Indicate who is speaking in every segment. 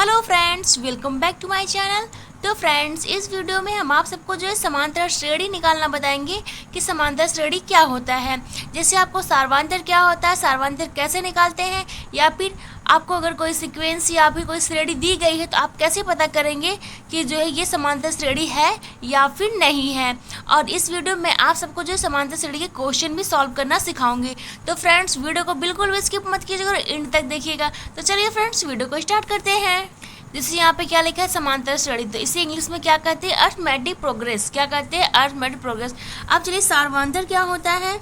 Speaker 1: Hello friends, welcome back to my channel. तो friends, इस video में हम आप सबको जो है समांतर श्रेणी निकालना बताएंगे कि समांतर श्रेणी क्या होता है। जैसे आपको सार्वंतर क्या होता है, सार्वंतर कैसे निकालते हैं, या फिर आपको अगर कोई सीक्वेंस या फिर कोई श्रेणी दी गई है तो आप कैसे पता करेंगे कि जो है ये समांतर श्रेणी है या फिर नहीं है। और इस वीडियो में आप सबको जो है समांतर श्रेणी के क्वेश्चन भी सॉल्व करना सिखाऊंगी। तो फ्रेंड्स, वीडियो को बिल्कुल भी स्किप मत कीजिएगा और एंड तक देखिएगा। तो चलिए फ्रेंड्स, वीडियो को स्टार्ट करते हैं। जैसे यहाँ पे क्या लिखा है, समांतर श्रेणी, तो इसे इंग्लिश में क्या कहते हैं, अर्थमेटिक प्रोग्रेस। क्या कहते हैं, अर्थमेटिक प्रोग्रेस। अब चलिए सार्वंतर क्या होता है,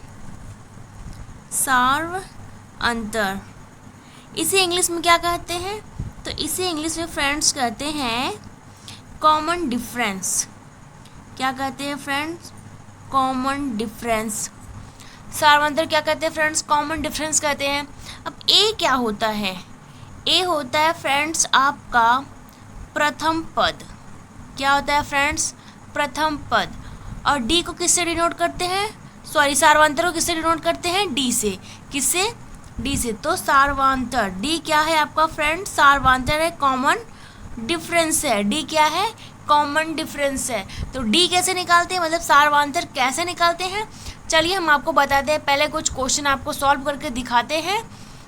Speaker 1: सार्वंतर इसे इंग्लिश में क्या कहते हैं, तो इसे इंग्लिश में फ्रेंड्स कहते हैं कॉमन डिफरेंस। क्या कहते हैं फ्रेंड्स, कॉमन डिफरेंस। सार्वंतर क्या कहते हैं फ्रेंड्स, कॉमन डिफरेंस कहते हैं। अब ए क्या होता है, ए होता है फ्रेंड्स आपका प्रथम पद। क्या होता है फ्रेंड्स, प्रथम पद। और डी को किससे डिनोट करते हैं, सॉरी सार्वंतर को किससे डिनोट करते हैं, डी से। किससे, डी से। तो सार्वंतर डी क्या है आपका फ्रेंड्स, सार्वंतर है, कॉमन डिफरेंस है। डी क्या है, कॉमन डिफरेंस है। तो डी कैसे निकालते हैं, मतलब सार्वंतर कैसे निकालते हैं, चलिए हम आपको बताते हैं। पहले कुछ क्वेश्चन आपको सॉल्व करके दिखाते हैं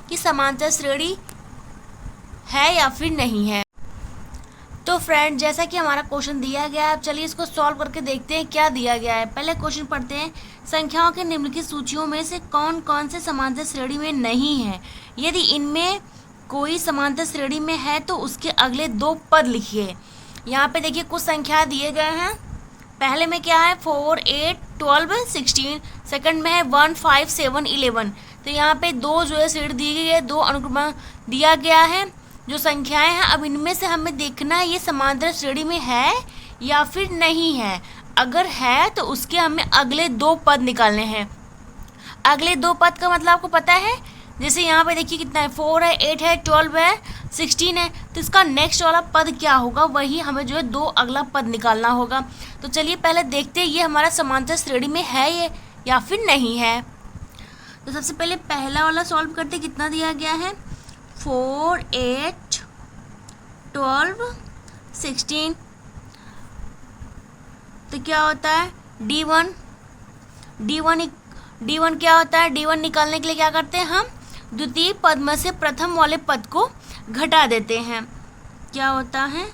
Speaker 1: कि समांतर श्रेणी है या फिर नहीं है। तो फ्रेंड, जैसा कि हमारा क्वेश्चन दिया गया है, चलिए इसको सॉल्व करके देखते हैं क्या दिया गया है। पहले क्वेश्चन पढ़ते हैं। संख्याओं के निम्नलिखित सूचियों में से कौन कौन से समांतर श्रेणी में नहीं है। यदि इनमें कोई समांतर श्रेणी में है तो उसके अगले दो पद लिखिए। यहाँ पे देखिए कुछ संख्या दिए गए हैं। पहले में क्या है, 4, 8, 12, 16। सेकंड में है 1, 5, 7, 11। तो यहाँ पे दो जो है श्रेणी दी गई है, दो अनुक्रम दिया गया है जो संख्याएं हैं। अब इनमें से हमें देखना है ये समांतर श्रेणी में है या फिर नहीं है। अगर है तो उसके हमें अगले दो पद निकालने हैं। अगले दो पद का मतलब आपको पता है, जैसे यहाँ पे देखिए कितना है, 4 है, 8 है, 12 है, 16 है। तो इसका नेक्स्ट वाला पद क्या होगा, वही हमें जो है दो अगला पद निकालना होगा। तो चलिए पहले देखते हैं ये हमारा समांतर श्रेणी में है ये या फिर नहीं है। तो सबसे पहले पहला वाला सॉल्व करते, कितना दिया गया है, 4, 8, 12, 16। तो क्या होता है, D1 क्या होता है, D1 निकालने के लिए क्या करते हैं हम, द्वितीय पद में से प्रथम वाले पद को घटा देते हैं। क्या होता है,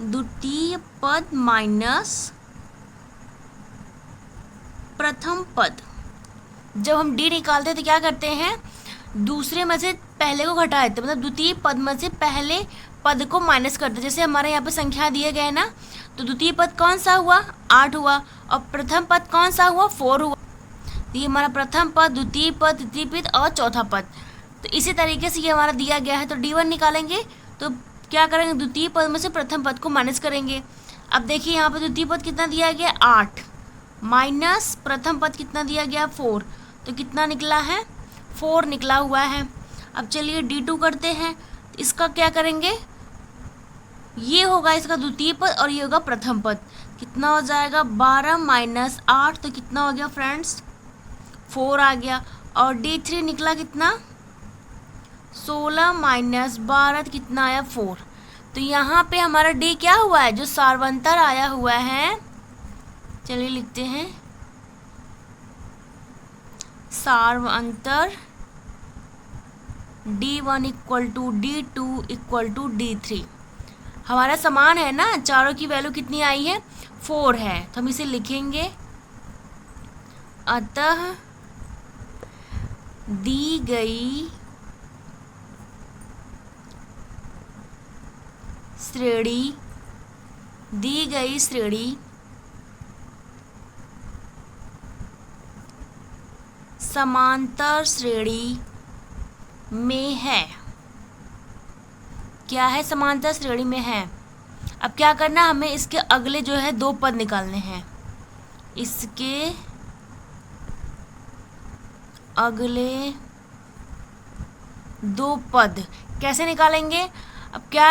Speaker 1: द्वितीय पद माइनस प्रथम पद। जब हम D निकालते हैं तो क्या करते हैं, दूसरे में से पहले को घटा देते, मतलब द्वितीय पद में से पहले पद को माइनस करते। जैसे हमारे यहाँ पे संख्या दिए गए ना, तो द्वितीय पद कौन सा हुआ, 8 हुआ, और प्रथम पद कौन सा हुआ, 4 हुआ। तो ये हमारा प्रथम पद, द्वितीय पद, तृतीय पद और चौथा पद। तो इसी तरीके से ये हमारा दिया गया है। तो D1 निकालेंगे तो क्या करेंगे, द्वितीय पद में से प्रथम पद को माइनस करेंगे। अब देखिए यहाँ पर द्वितीय पद कितना दिया गया, 8 माइनस प्रथम पद कितना दिया गया, 4। तो कितना निकला है, 4 निकला हुआ है। अब चलिए D2 करते हैं। इसका क्या करेंगे, ये होगा इसका द्वितीय पद और ये होगा प्रथम पद। कितना हो जाएगा, 12 माइनस 8, तो कितना हो गया फ्रेंड्स, 4 आ गया। और D3 निकला कितना, 16 माइनस 12, तो कितना आया, 4। तो यहाँ पे हमारा D क्या हुआ है, जो सार्वंतर आया हुआ है, चलिए लिखते हैं सार्वंतर D1 equal to D2 equal to D3 हमारा समान है ना। चारों की वैल्यू कितनी आई है, 4 है, तो हम इसे लिखेंगे। अतः दी गई श्रेणी समांतर श्रेणी में है। क्या है, समांतर श्रेणी में है। अब क्या करना, हमें इसके अगले जो है दो पद निकालने हैं। इसके अगले दो पद कैसे निकालेंगे। अब क्या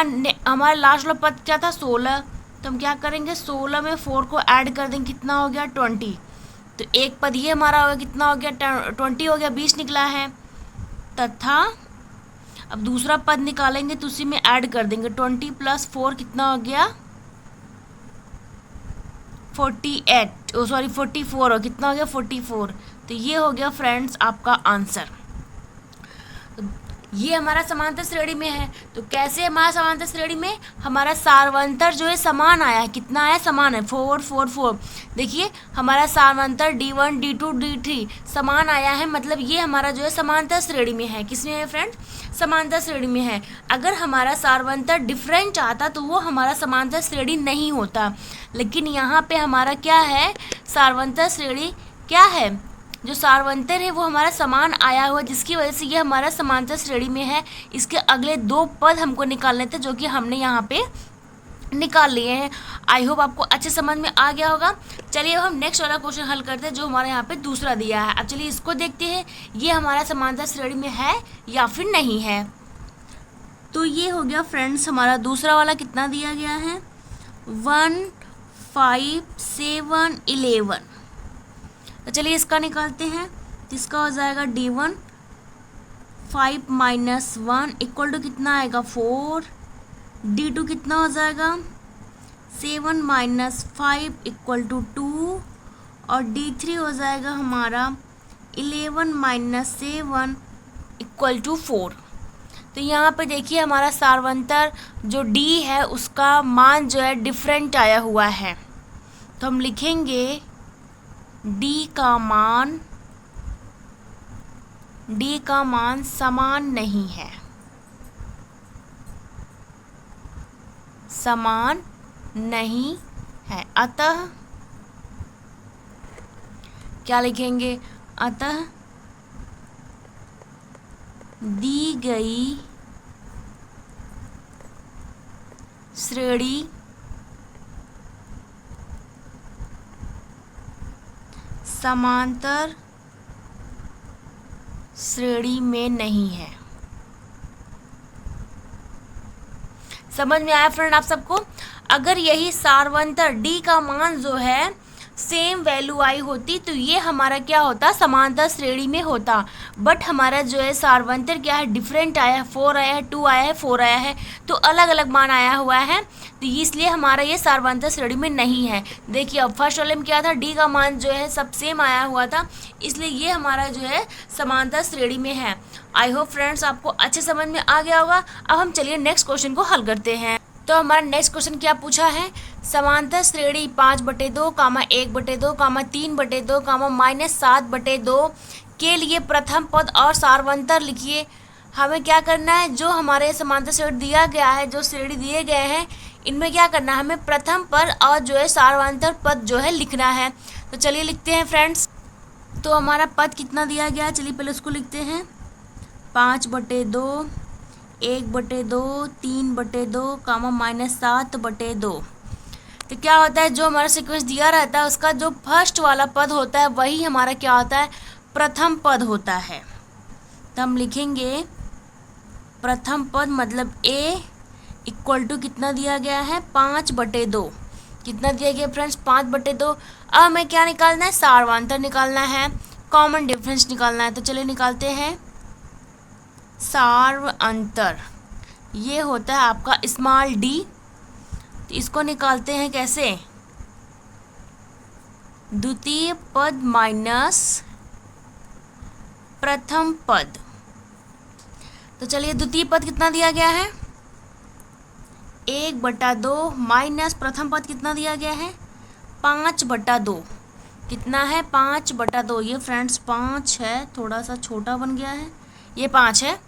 Speaker 1: हमारा लास्ट वाला पद क्या था, 16। तो हम क्या करेंगे, 16 में 4 को ऐड कर देंगे, कितना हो गया, 20। तो एक पद ये हमारा हो गया, कितना हो गया, 20 हो गया, 20 निकला है। तथा अब दूसरा पद निकालेंगे तो उसी में ऐड कर देंगे। 20 + 4 कितना हो गया? 48, ओ सॉरी 44, और कितना हो गया? 44। तो ये हो गया फ्रेंड्स आपका आंसर। ये हमारा समांतर श्रेणी में है। तो कैसे हमारा समांतर श्रेणी में? हमारा सार्वंतर जो है समान आया है। कितना आया? समान है, 4 4 4। देखिए हमारा सार्वंतर D1 D2 D3 समान आया है, मतलब ये हमारा जो है समांतर श्रेणी में है। किसमें है फ्रेंड्स? समांतर श्रेणी में है। अगर हमारा सार्वंतर डिफरेंट आता तो वो हमारा समांतर श्रेणी नहीं होता, लेकिन यहाँ पे हमारा क्या है? सार्वंतर श्रेणी क्या है? जो सार्वंतर है वो हमारा समान आया हुआ, जिसकी वजह से ये हमारा समांतर श्रेणी में है। इसके अगले 2 पद हमको निकालने थे, जो कि हमने यहाँ पे निकाल लिए हैं। आई होप आपको अच्छे समझ में आ गया होगा। चलिए अब हम नेक्स्ट वाला क्वेश्चन हल करते हैं, जो हमारे यहाँ पे दूसरा दिया है। अब चलिए इसको देखते हैं, ये हमारा समांतर श्रेणी में है या फिर नहीं है। तो ये हो गया फ्रेंड्स हमारा दूसरा वाला। कितना दिया गया है? 1 5 7 11। तो चलिए इसका निकालते हैं। तो इसका हो जाएगा D1 5 - 1 = कितना आएगा? 4। D2 कितना हो जाएगा? 7 - 5 = 2। और D3 हो जाएगा हमारा 11 - 7 = 4। तो यहाँ पे देखिए हमारा सार्वंतर जो D है उसका मान जो है डिफरेंट आया हुआ है। तो हम लिखेंगे D का मान समान नहीं है, समान नहीं है। अतः क्या लिखेंगे? अतः दी गई श्रेणी समांतर श्रेणी में नहीं है। समझ में आया फ्रेंड आप सबको? अगर यही सार्वंतर D का मान जो है सेम वैल्यू आई होती तो ये हमारा क्या होता? समांतर श्रेणी में होता। बट हमारा जो है सार्वंतर क्या है? डिफरेंट आया है। 4 आया है, 2 आया है, 4 आया है, तो अलग अलग मान आया हुआ है, तो इसलिए हमारा ये सार्वंतर श्रेणी में नहीं है। देखिए अब फर्स्ट वाले में क्या था? D का मान जो है सब सेम आया हुआ था, इसलिए ये हमारा जो है समांतर श्रेणी में है। आई होप फ्रेंड्स आपको अच्छे समझ में आ गया होगा। अब हम चलिए नेक्स्ट क्वेश्चन को हल करते हैं। तो हमारा नेक्स्ट क्वेश्चन क्या पूछा है? समांतर श्रेणी 5/2, 1/2, 3/2, -7/2 के लिए प्रथम पद और सार्वंतर लिखिए। हमें क्या करना है? जो हमारे समांतर श्रेणी दिया गया है, जो श्रेणी दिए गए हैं, इनमें क्या करना है? हमें प्रथम पद और जो है सार्वंतर पद जो है लिखना है। तो चलिए लिखते हैं फ्रेंड्स। तो हमारा पद कितना दिया गया है? चलिए पहले उसको लिखते हैं। 5/2, 1/2, 3/2, -7/2। तो क्या होता है? जो हमारा सीक्वेंस दिया रहता है उसका जो फर्स्ट वाला पद होता है वही हमारा क्या होता है? प्रथम पद होता है। तो हम लिखेंगे प्रथम पद, मतलब A = कितना दिया गया है? 5/2। कितना दिया गया फ्रेंड्स? 5/2। अब हमें क्या निकालना है? सार्वंतर निकालना है, कॉमन डिफरेंस निकालना है। तो चलिए निकालते हैं। सार्वंतर ये होता है आपका स्मॉल d। तो इसको निकालते हैं कैसे? द्वितीय पद माइनस प्रथम पद। तो चलिए द्वितीय पद कितना दिया गया है? 1/2 माइनस प्रथम पद कितना दिया गया है? 5/2। कितना है? 5/2। ये फ्रेंड्स 5 है, थोड़ा सा छोटा बन गया है, ये 5 है।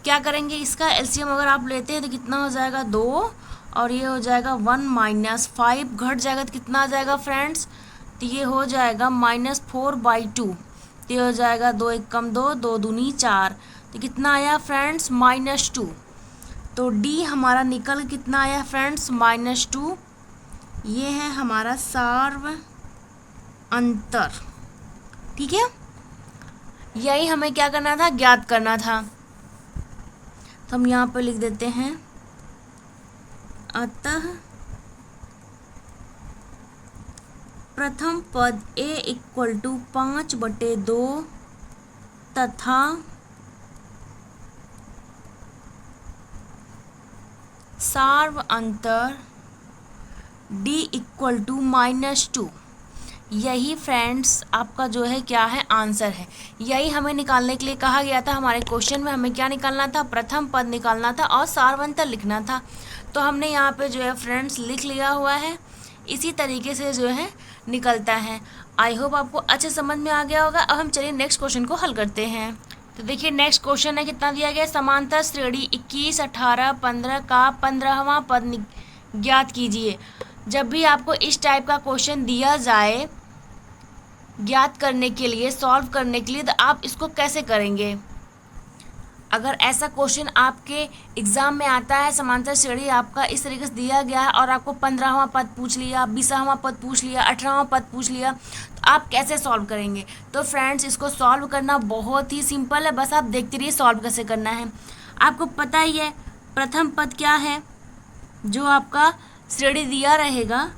Speaker 1: क्या करेंगे? इसका एलसीएम अगर आप लेते हैं तो कितना हो जाएगा? 2, और ये हो जाएगा 1 - 5 घट जाएगा तो कितना आ जाएगा फ्रेंड्स? तो ये हो जाएगा -4/2। तो ये हो जाएगा 2 1 कम 2, 2 दूनी 4। तो कितना आया फ्रेंड्स? -2। तो D हमारा निकल कितना आया फ्रेंड्स? -2। ये है हमारा सार्वंतर। ठीक है, यही हमें क्या करना था? ज्ञात करना था। तो हम यहाँ पर लिख देते हैं। अतः प्रथम पद A = 5/2 तथा सार्व अंतर d इक्वल टू -2। यही फ्रेंड्स आपका जो है क्या है आंसर है। यही हमें निकालने के लिए कहा गया था। हमारे क्वेश्चन में हमें क्या निकालना था, प्रथम पद निकालना था और सार्वंतर लिखना था। तो हमने यहाँ पे जो है फ्रेंड्स लिख लिया हुआ है। इसी तरीके से जो है निकलता है। आई होप आपको अच्छे समझ में आ गया होगा। अब हम चलिए नेक्स्ट क्वेश्चन को हल करते हैं। तो देखिए नेक्स्ट क्वेश्चन है, कितना दिया गया, समांतर श्रेणी 21, 18, 15 का 15वां पद ज्ञात कीजिए। जब भी आपको इस टाइप का क्वेश्चन दिया जाए ज्ञात करने के लिए, सॉल्व करने के लिए, तो आप इसको कैसे करेंगे। अगर ऐसा क्वेश्चन आपके एग्ज़ाम में आता है, समांतर श्रेणी आपका इस तरीके से दिया गया है और आपको 15वां पद पूछ लिया, 20वां पद पूछ लिया, 18वां पद पूछ लिया, तो आप कैसे सॉल्व करेंगे। तो फ्रेंड्स इसको सॉल्व करना बहुत ही सिंपल है, बस आप देखते रहिए सॉल्व कैसे करना है। आपको पता ही है प्रथम पद क्या है, जो आपका श्रेणी दिया रहेगा,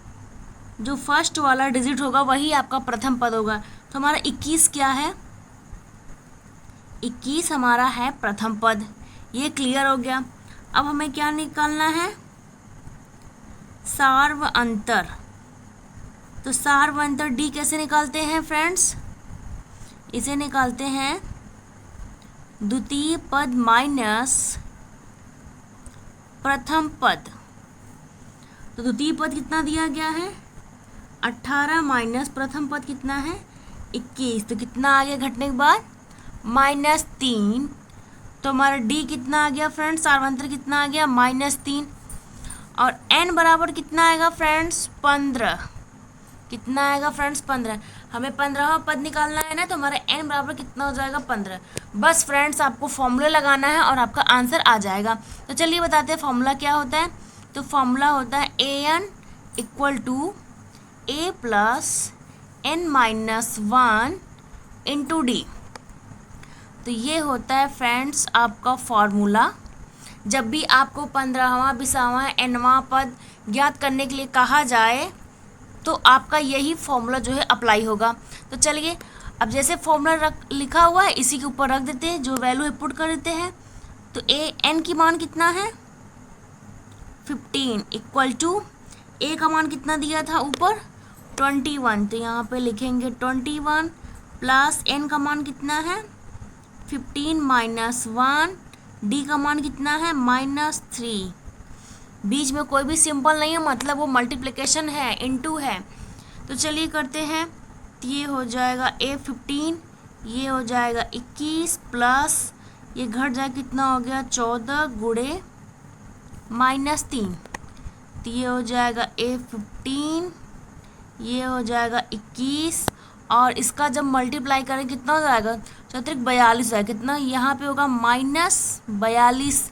Speaker 1: जो फर्स्ट वाला डिजिट होगा वही आपका प्रथम पद होगा। तो हमारा 21 क्या है, 21 हमारा है प्रथम पद। ये क्लियर हो गया। अब हमें क्या निकालना है, सार्व अंतर। तो सार्व अंतर डी कैसे निकालते हैं फ्रेंड्स, इसे निकालते हैं द्वितीय पद माइनस प्रथम पद। तो द्वितीय पद कितना दिया गया है, 18 माइनस प्रथम पद कितना है 21। तो कितना आ गया घटने के बाद -3। तो हमारा डी कितना आ गया फ्रेंड्स, सार्वंतर कितना आ गया -3। और n बराबर कितना आएगा फ्रेंड्स 15। कितना आएगा फ्रेंड्स 15। हमें 15वां पद निकालना है ना, तो हमारा n बराबर कितना हो जाएगा 15। बस फ्रेंड्स आपको फॉर्मूला लगाना है और आपका आंसर आ जाएगा। तो चलिए बताते हैं फॉर्मूला क्या होता है। तो फॉर्मूला होता है an equal to a plus n-1 into D. तो ये होता है फ्रेंड्स आपका फॉर्मूला। जब भी आपको 15वां 20वां nवां पद ज्ञात करने के लिए कहा जाए तो आपका यही फॉर्मूला जो है अप्लाई होगा। तो चलिए अब जैसे फॉर्मूला लिखा हुआ है इसी के ऊपर रख देते हैं, जो वैल्यू है पुट कर देते हैं। तो n की मान कितना है 15 इक्वल टू a का मान कितना दिया था ऊपर 21। तो यहाँ पे लिखेंगे 21 प्लस n का मान कितना है 15 -1, d का मान कितना है -3। बीच में कोई भी सिंबल नहीं है, मतलब वो मल्टीप्लिकेशन है, इनटू है। तो चलिए करते हैं। तो ये हो जाएगा a15, ये हो जाएगा 21 प्लस ये घट जाए कितना हो गया 14 गुणे -3। तो ये हो जाएगा a15, ये हो जाएगा 21 और इसका जब मल्टीप्लाई करें कितना हो जाएगा 42 है। कितना यहाँ पे होगा -42,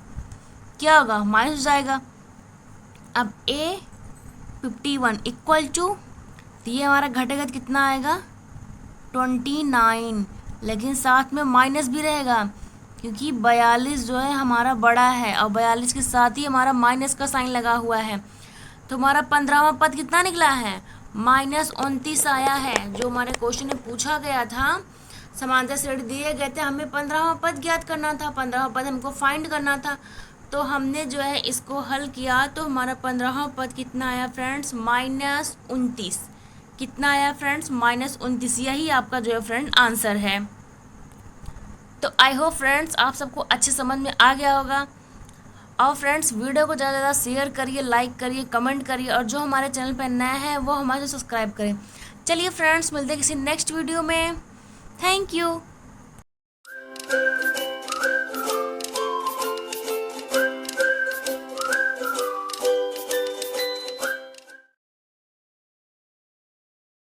Speaker 1: क्या होगा माइनस हो जाएगा। अब a51 इक्वल टू, तो ये हमारा घटेगा तो कितना आएगा 29, लेकिन साथ में माइनस भी रहेगा क्योंकि 42 जो है हमारा बड़ा है और 42 के साथ ही हमारा माइनस का साइन लगा हुआ है। तो हमारा 15वां पद कितना निकला है -29 आया है। जो हमारे क्वेश्चन में पूछा गया था, समांतर श्रेणी दिए गए थे, हमें 15वां पद ज्ञात करना था, 15वां पद हमको फाइंड करना था। तो हमने जो है इसको हल किया तो हमारा 15वां पद कितना आया फ्रेंड्स -29। कितना आया फ्रेंड्स -29। यही आपका जो है फ्रेंड आंसर है। तो आई होप फ्रेंड्स आप सबको अच्छे समझ में आ गया होगा। और फ्रेंड्स वीडियो को ज़्यादा से ज़्यादा शेयर करिए, लाइक करिए, कमेंट करिए और जो हमारे चैनल पर नया है वो हमारे सब्सक्राइब करें। चलिए फ्रेंड्स मिलते हैं किसी नेक्स्ट वीडियो में। Thank you.